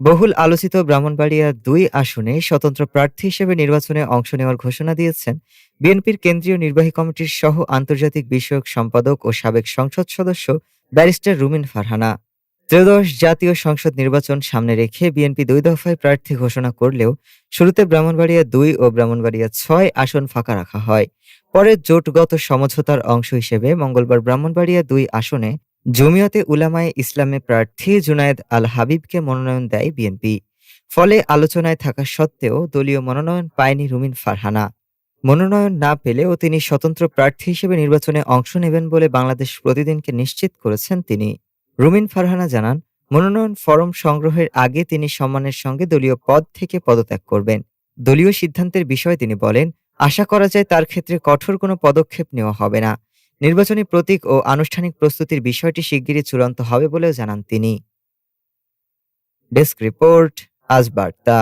বহুল আলোচিত ব্রাহ্মণবাড়িয়া-২ আসনে স্বতন্ত্র প্রার্থী হিসেবে নির্বাচনে অংশ নেওয়ার ঘোষণা দিয়েছেন বিএনপির কেন্দ্রীয় নির্বাহী কমিটির সহ আন্তর্জাতিক বিষয়ক সম্পাদক ও সাবেক সংসদ সদস্য ব্যারিস্টার রুমিন ফারহানা। ত্রয়োদশ জাতীয় সংসদ নির্বাচন সামনে রেখে বিএনপি ২ দফায় প্রার্থী ঘোষণা করলেও শুরুতে ব্রাহ্মণবাড়িয়া-২ ও ব্রাহ্মণবাড়িয়া-৬ আসন ফাঁকা রাখা হয়। পরে জোটগত সমঝোতার অংশ হিসেবে মঙ্গলবার ব্রাহ্মণবাড়িয়া-২ আসনে জমিয়তে উলামায়ে ইসলামের প্রার্থী জুনায়েদ আল হাবিবকে মনোনয়ন দেয় বিএনপি। ফলে আলোচনায় থাকা সত্ত্বেও দলীয় মনোনয়ন পায়নি রুমিন ফারহানা। মনোনয়ন না পেলেও তিনি স্বতন্ত্র প্রার্থী হিসেবে নির্বাচনে অংশ নেবেন বলে বাংলাদেশ প্রতিদিনকে নিশ্চিত করেছেন তিনি। রুমিন ফারহানা জানান, মনোনয়ন ফরম সংগ্রহের আগে তিনি সম্মানের সঙ্গে দলীয় পদ থেকে পদত্যাগ করবেন। দলীয় সিদ্ধান্তের বিষয়ে তিনি বলেন, আশা করা যায় তার ক্ষেত্রে কঠোর কোনো পদক্ষেপ নেওয়া হবে না। নির্বাচনী প্রতীক ও আনুষ্ঠানিক প্রস্তুতির বিষয়টি শিগগিরই চূড়ান্ত হবে বলেও জানান তিনি। ডেস্ক রিপোর্ট, আজ বার্তা।